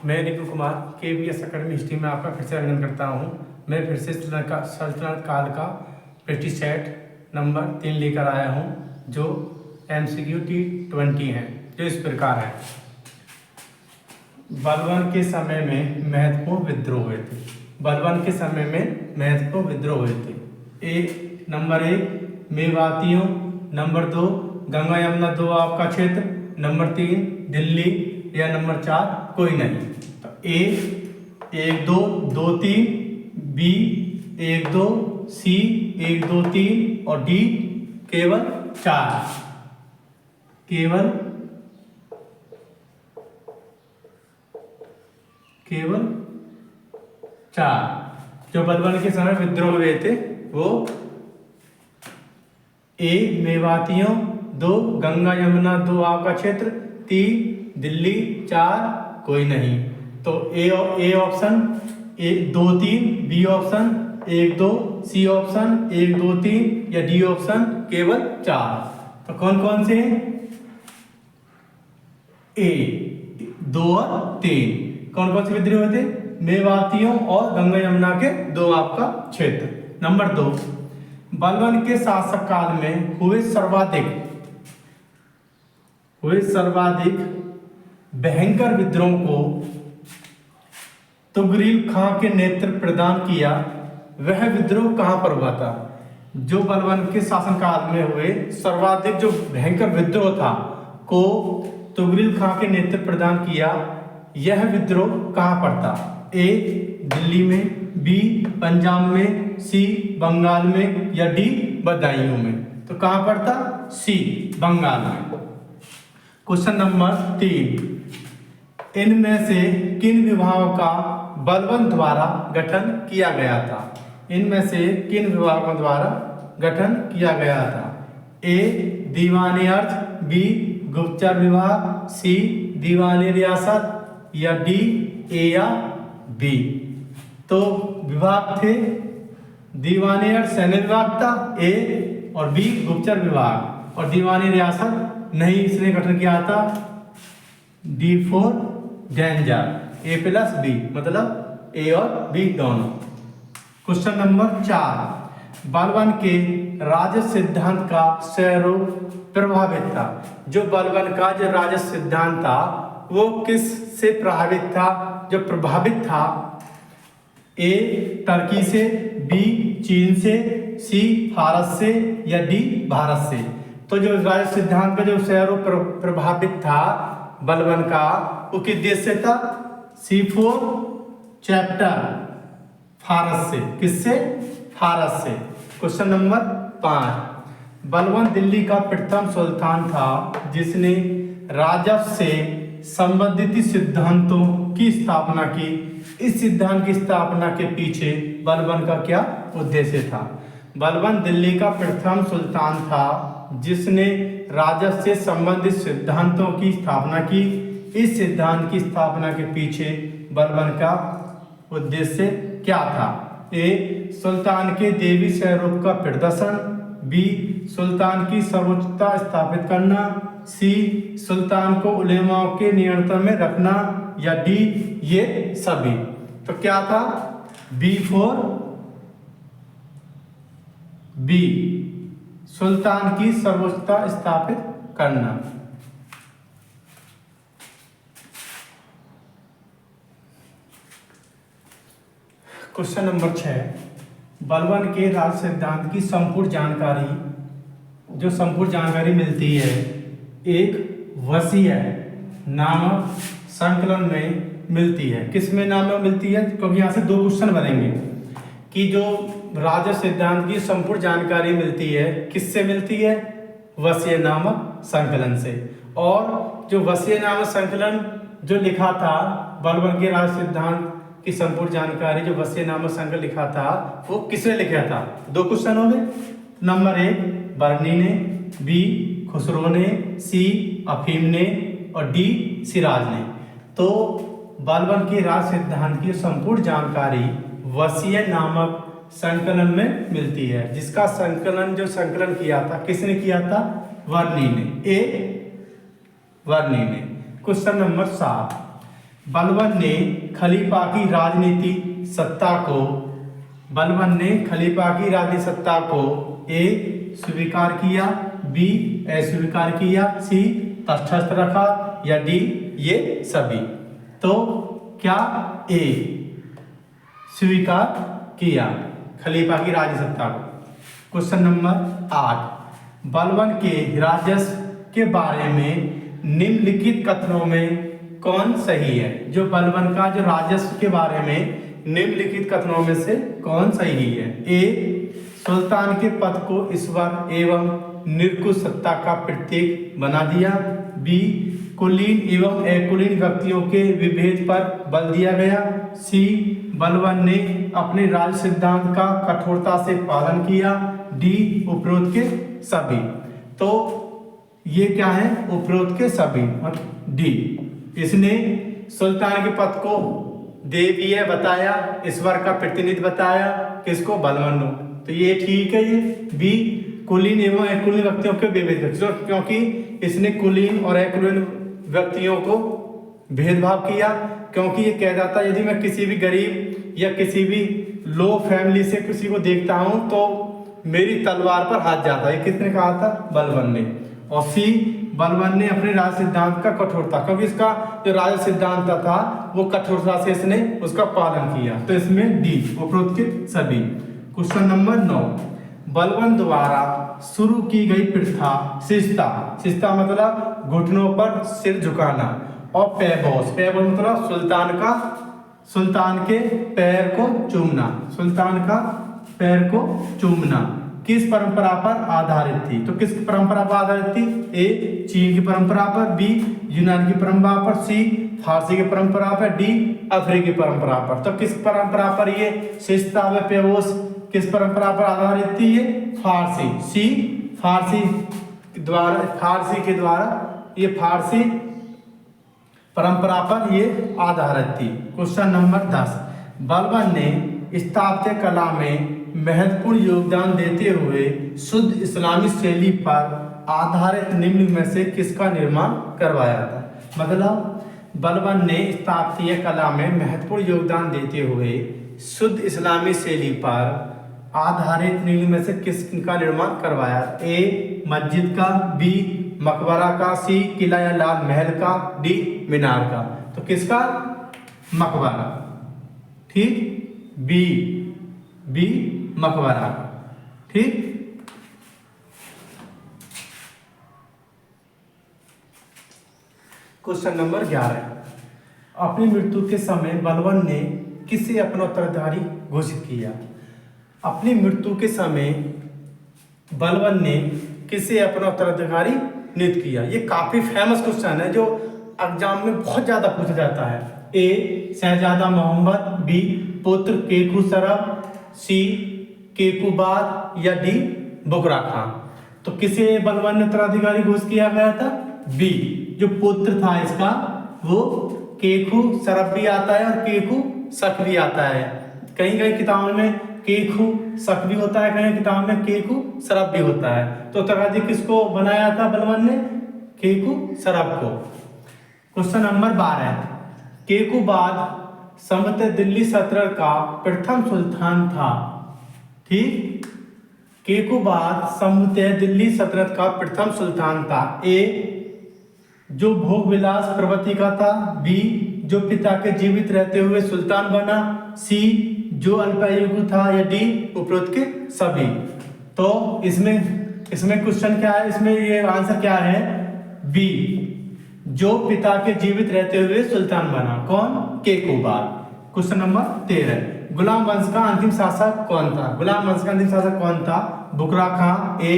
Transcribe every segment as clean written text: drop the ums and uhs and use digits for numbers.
मैं रिपु Kumar KVS academy history में आपका फिर से अभिनंदन करता हूँ। मैं फिर से सल्तनत काल का ब्रिटिश सेट नंबर 3 लेकर आया हूँ, जो MCQ T20 है, जो इस प्रकार है। बलबन के समय में महत्वपूर्ण विद्रोह हुए थे। बलबन के समय में महत्वपूर्ण विद्रोह हुए थे। नंबर 1 मेवातियों, नंबर 2 गंगा यमुना दोआब का क्षेत्र, नंबर 3 दिल्ली, या नंबर 4 कोई नहीं। तो A 1 2 2 3, B 1 2, C 1 2 3 और D केवल 4, केवल 4 जो बलबन के समय विद्रोह हुए थे वो A मेवातियों, 2 गंगा यमुना दोआब का क्षेत्र, 3 दिल्ली, 4 कोई नहीं। तो A option 2 3, B option 1 2, C option 1 2 3 या D ऑप्शन केवल 4। तो कौन कौन से हैं? A 2 और 3 कौन कौन से विद्रोह हुए थे? मेवातियों और गंगा यमुना के दोआब का क्षेत्र। नंबर 2 बलबन के शासक काल में हुए सर्वाधिक भयंकर विद्रोह को तुगरील खां के नेतृत्व प्रदान किया। वह विद्रोह कहां पर हुआ था? जो बलबन के शासनकाल में हुए सर्वाधिक जो भयंकर विद्रोह था को तुगरील खां के नेतृत्व प्रदान किया, यह विद्रोह कहां पर था? A दिल्ली में, B पंजाब में, C बंगाल में या D बदायूं में। तो कहां पर था? C बंगाल में। क्वेश्चन नंबर 3 इनमें से किन विभागों का बलबन द्वारा गठन किया गया था? इनमें से किन विभागों द्वारा गठन किया गया था? A दीवानी अर्थ, B गुप्तचर विभाग, C दीवानी रियासत या D A या B। तो विभाग थे दीवानी अर्थ सैन्य विभाग था A और B गुप्तचर विभाग, और दीवानी रियासत नहीं, इसने गठन किया था D4 danger, A plus B, मतलब A और B दोनों। क्वेश्चन नंबर 4 बलबन के राजस्व सिद्धांत का स्वरूप प्रभावित था। जो बलबन का जो राजस्व सिद्धांत था वो किस से प्रभावित था? जो प्रभावित था A टर्की से, B चीन से, C फारस से या D भारत से। तो जो राजस्व सिद्धांत का जो स्वरूप प्रभावित था बलबन का, वो किस देश से था? C4 चैप्टर फारस से। किससे? फारस से। क्वेश्चन नंबर 5 बलबन दिल्ली का प्रथम सुल्तान था जिसने राजस्व से संबंधित सिद्धांतों की स्थापना की। इस सिद्धांत की स्थापना के पीछे बलबन का क्या उद्देश्य था? बलबन दिल्ली का प्रथम सुल्तान था जिसने राजस्व से संबंधित सिद्धांतों की स्थापना की। इस सिद्धांत की स्थापना के पीछे बलबन का उद्देश्य क्या था? A सुल्तान के देवी स्वरूप का प्रदर्शन, B सुल्तान की सर्वोच्चता स्थापित करना, C सुल्तान को उलेमाओं के नियंत्रण में रखना या D ये सभी। तो क्या था? B सुल्तान की सर्वोच्चता स्थापित करना। क्वेश्चन नंबर 6 बलबन के राज सिद्धांत की संपूर्ण जानकारी मिलती है एक वसीय नामक संकलन में मिलती है। किस में नाम में मिलती है? क्योंकि यहाँ से 2 क्वेश्चन बनेंगे कि जो राजस्व सिद्धांत की संपूर्ण जानकारी मिलती है किससे मिलती है? वसीय नामक संकलन से। और जो वसीय नामक संकलन जो लिखा था बलबन के राज सिद्धांत की संपूर्ण जानकारी, जो वसीय नामक संकलन लिखा था वो किसने लिखा था? 2 क्वेश्चन हो गए। नंबर 1 बर्नी ने, B खुसरो ने, C अफीम ने और D सिराज ने। तो बलबन के राज सिद्धांत की संपूर्ण जानकारी वसीय नामक संकलन में मिलती है, जिसका संकलन किया था किसने किया था? वर्नी ने, A वर्नी ने। क्वेश्चन नंबर 7 बलबन ने खलीफा की राजनीति सत्ता को ए स्वीकार किया, बी अस्वीकार किया, सी तटस्थ रखा या डी ये सभी। तो क्या ए स्वीकार किया खलीफा की राजसत्ता को। क्वेश्चन नंबर 8, बलबन के राजस्व के बारे में निम्नलिखित कथनों में कौन सही है। जो बलबन का जो राजस्व के बारे में निम्नलिखित कथनों में से कौन सही है। ए सुल्तान के पद को ईश्वर एवं निरंकुश सत्ता का प्रतीक बना दिया, बी कुलीन एवं अकुलीन व्यक्तियों के विभेद पर बल दिया गया, सी बलबन ने अपने राज सिद्धांत का कठोरता से पालन किया, डी उपरोक्त के सभी। तो ये क्या है, उपरोक्त के सभी और डी। इसने सुल्तान के पद को देवीय बताया, ईश्वर का प्रतिनिधि बताया, किसको, बलबन को। तो ये ठीक है। ये बी कुलीन एवं अकुलीन व्यक्तियों के विभेद, क्योंकि इसने कुलीन और अकुलीन व्यक्तियों को भेदभाव किया। क्योंकि ये कह जाता है यदि मैं किसी भी गरीब या किसी भी लो फैमिली से किसी को देखता हूं तो मेरी तलवार पर हाथ जाता है। किसने कहा था, बलबन ने। और सी बलबन ने अपने राज सिद्धांत का कठोरता, क्योंकि इसका जो राज सिद्धांत था वो कठोरता से इसने उसका पालन किया। तो इसमें डी उपरोक्त के सभी। क्वेश्चन नंबर 9, बलबन द्वारा शुरू की गई प्रथा शिस्ता मतलब घुटनों पर सिर झुकाना, और पैबोस मतलब सुल्तान के पैर को चूमना किस परंपरा पर आधारित थी। तो किस परंपरा पर आधारित थी। ए चीन की परंपरा पर, बी यूनान की परंपरा पर, सी फारसी की परंपरा पर, डी अफ्रीकी परंपरा पर। तो किस परंपरा पर ये शिस्ता व पैबोस किस परंपरा पर आधारित थी। ये फारसी, सी फारसी परंपरा पर ये आधारित थी। क्वेश्चन नंबर 10, बलबन ने स्थापत्य कला में महत्वपूर्ण योगदान देते हुए शुद्ध इस्लामी शैली पर आधारित निम्न में से किसका निर्माण करवाया था। मतलब बलबन ने स्थापत्य कला में महत्वपूर्ण योगदान देते हुए शुद्ध इस्लामी शैली पर आधारित निम्न में से किसका निर्माण करवाया। ए मस्जिद का, बी मकबरा का, सी किला या लाल महल का, डी मीनार का। तो किसका, मकबरा। ठीक, बी मकबरा। ठीक, क्वेश्चन नंबर 11, अपनी मृत्यु के समय बलबन ने किसे अपना उत्तराधिकारी घोषित किया। अपनी मृत्यु के समय बलबन ने किसे अपना उत्तराधिकारी नियुक्त किया। ये काफी फेमस क्वेश्चन है जो एग्जाम में बहुत ज्यादा पूछा जाता है। ए शहजादा मोहम्मद, बी पुत्र केकू सरब, सी केकूबाद या डी बुकरा खान। तो किसे बलबन ने उत्तराधिकारी घोषित किया गया था। बी जो पुत्र था इसका वो केकू सरब भी आता है और केकू शक भी आता है। कहीं कहीं किताबों में केकू शक भी होता है, कहीं किताब में केकू सरब भी होता है। तो उत्तराधिकारी किसको बनाया था बलबन ने, केकू सरब को। क्वेश्चन नंबर 12, केकूबाद संभवतः दिल्ली सल्तनत का प्रथम सुल्तान था। ठीक, केकूबाद संभवतः दिल्ली सल्तनत का प्रथम सुल्तान था। ए जो भोग विलास प्रवृत्ति का था, बी जो पिता के जीवित रहते हुए सुल्तान बना, सी जो अल्पायु था, या डी उपरोक्त के सभी। तो इसमें क्वेश्चन क्या है, इसमें ये आंसर क्या है, बी जो पिता के जीवित रहते हुए सुल्तान बना। कौन, केकूबाद। क्वेश्चन नंबर 13, गुलाम वंश का अंतिम शासक कौन था। गुलाम वंश का अंतिम शासक कौन था, बुकरा खां, ए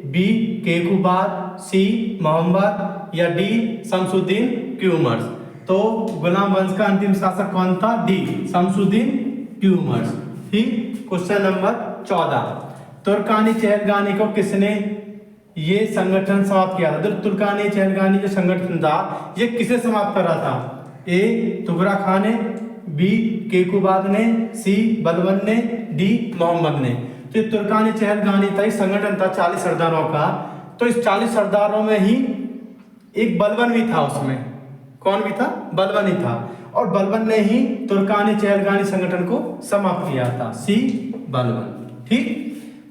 बी केकूबाद, सी मोहम्मद या डी शमसुद्दीन क्यूमर्स। तो गुलाम वंश का अंतिम शासक कौन था, डी शमसुद्दीन क्यूमर्स। ठीक, क्वेश्चन नंबर 14, तुर्कानी चहलगानी को किसने ये संगठन समाप्त किया था। तुर्कानी चहलगानी जो संगठन था ये किसे समाप्त कर रहा था। ए तुगरा खान ने, बी केकूबाद ने, सी बलबन ने, डी मोहम्मद ने। तो ये तुर्कानी चहलगानी था, एक संगठन था 40 सरदारों का। तो इस 40 सरदारों में ही एक बलबन भी था, उसमें कौन भी था, बलबन ही था। और बलबन ने ही तुर्कानी चहलगानी संगठन को समाप्त किया था। सी बलबन। ठीक।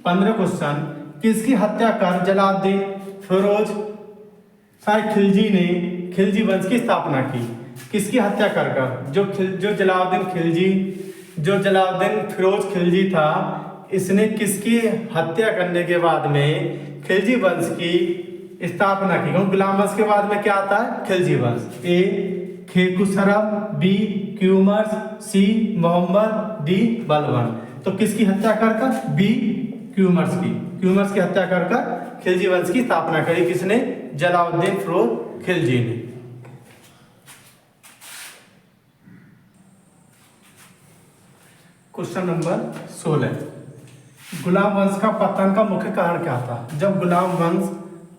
15 क्वेश्चन, किसकी हत्या कर जलालुद्दीन फिरोज शाह खिलजी ने खिलजी वंश की स्थापना की? किसकी हत्या कर जो जलालुद्दीन फिरोज खिलजी था, इसने किसकी हत्या करने के बाद में खिलजी वंश की स्थापना की? क्योंकि गुलाम वंश के बाद में क्या आता है? खिलजी वंश। ए खेकुसरब, बी क्यूमर्स, सी मोहम्मद, डी बलबन। तो किसकी हत्या कर? बी क्यूमर्स की हत्या कर खिलजी वंश की स्थापना करी। किसने? जलालुद्दीन फिरोज खिलजी ने। क्वेश्चन नंबर 16, गुलाम वंश का पतन का मुख्य कारण क्या था? जब गुलाम वंश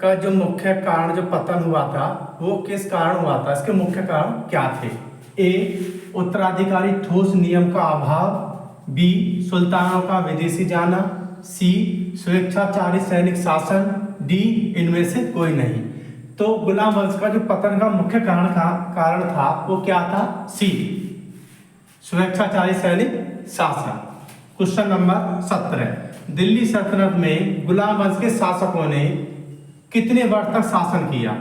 का जो मुख्य कारण जो पतन हुआ था वो किस कारण हुआ था? इसके मुख्य कारण क्या थे? ए उत्तराधिकारी ठोस नियम का अभाव, बी सुल्तानों का विदेशी जाना, सी स्वेच्छाचारी सैनिक शासन, डी इनमें से कोई नहीं। तो गुलाम वंश का जो पतन का मुख्य कारण था वो क्या था? सी स्वेच्छाचारी सैनिक शासन। क्वेश्चन नंबर 17, दिल्ली सल्तनत में गुलाम वंश के शासकों ने कितने वर्ष तक शासन किया?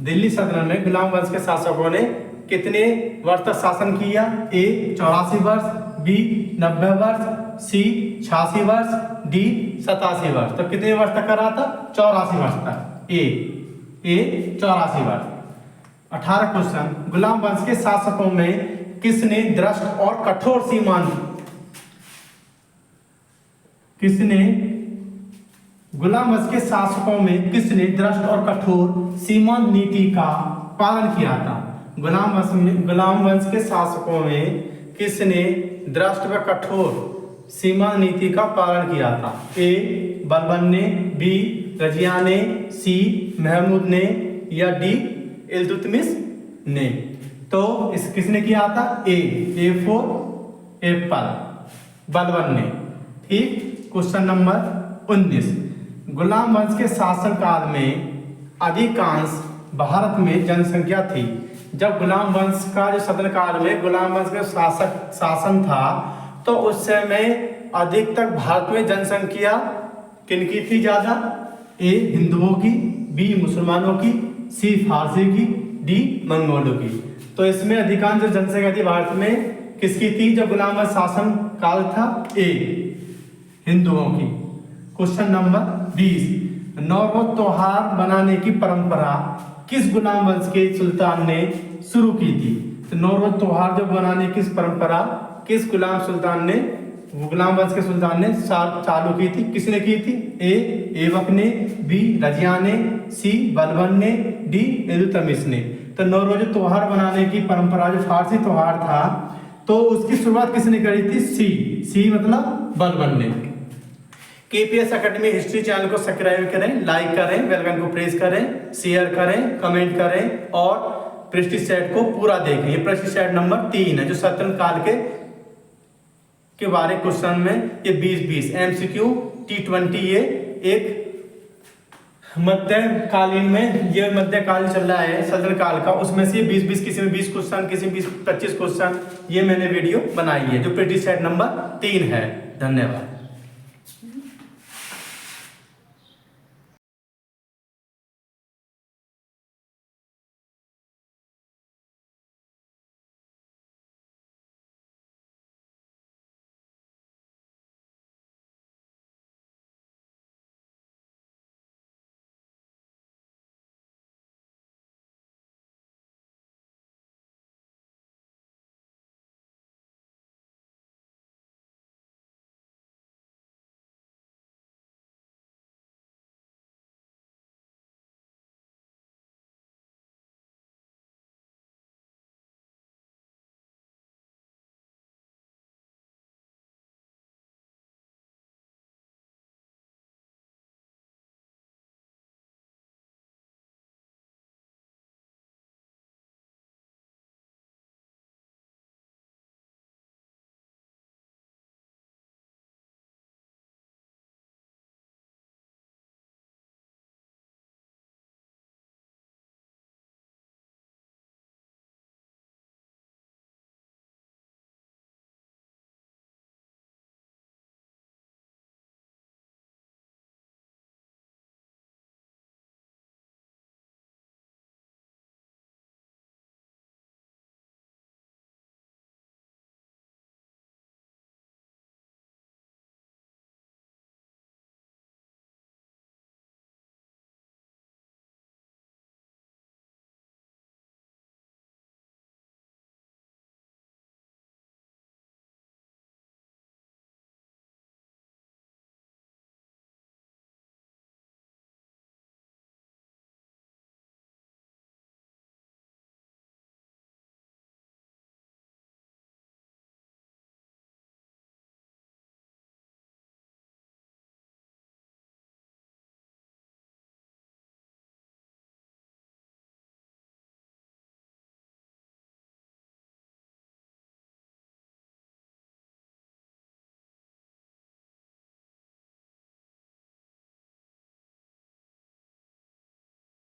दिल्ली सल्तनत में गुलाम वंश के शासकों ने कितने वर्ष तक शासन किया? ए 84 वर्ष, बी 90 वर्ष, सी 86 वर्ष, डी 87 वर्ष। तो कितने वर्ष तक करा था? 84 वर्ष तक। ए 84 वर्ष। 18 क्वेश्चन, गुलाम वंश के शासकों में किसने दृष्ट और कठोर गुलाम वंश के शासकों में किसने दृष्ट और कठोर सीमांत नीति का पालन किया था? गुलाम वंश के शासकों में किसने दृष्ट व कठोर सीमांत नीति का पालन किया था? ए बलबन ने, बी रजिया ने, सी महमूद ने, या डी इल्तुतमिश ने। तो इस किसने किया था? ए फॉर एप्पल, बलबन ने। ठीक। क्वेश्चन नंबर 19, गुलाम वंश के शासन काल में अधिकांश भारत में जनसंख्या थी। जब गुलाम वंश का जो सदन काल में गुलाम वंश का शासन था तो उस समय अधिक तक भारत में जनसंख्या किनकी थी ज्यादा? ए हिंदुओं की, बी मुसलमानों की, सी फारसी की, डी मंगोलों की। तो इसमें अधिकांश जो जनसंख्या थी भारत में किसकी थी जब गुलाम वंश शासन काल था? ए हिंदुओं की। क्वेश्चन नंबर 20, नौरोज त्योहार मनाने की परंपरा किस गुलाम वंश के सुल्तान ने शुरू की थी? तो नौरोज त्योहार जो बनाने की परंपरा किस गुलाम वंश के सुल्तान ने चालू की थी? किसने की थी? ए ऐबक ने, बी रजिया ने, सी बलबन ने, डी इल्तुतमिश ने। तो नौरोज त्योहार बनाने की परंपरा जो फारसी त्योहार था तो उसकी शुरुआत किसने करी थी? सी मतलब बलबन ने। केपीएस एकेडमी हिस्ट्री चैनल को सब्सक्राइब करें, लाइक करें, बेल आइकन को प्रेस करें, शेयर करें, कमेंट करें और प्रेस्टीज सेट को पूरा देखें। ये प्रेस्टीज सेट नंबर 3 है जो सल्तनत काल के बारे क्वेश्चन में ये 20-20 MCQ T20 ये एक मध्यकालीन में ये मध्यकाल चल रहा है सल्तनत काल का, उसमें से 20-20 किसी में 20 क्वेश्चन, किसी में 20-25 क्वेश्चन ये मैंने वीडियो बनाई है जो प्रेस्टीज सेट नंबर 3 है। धन्यवाद।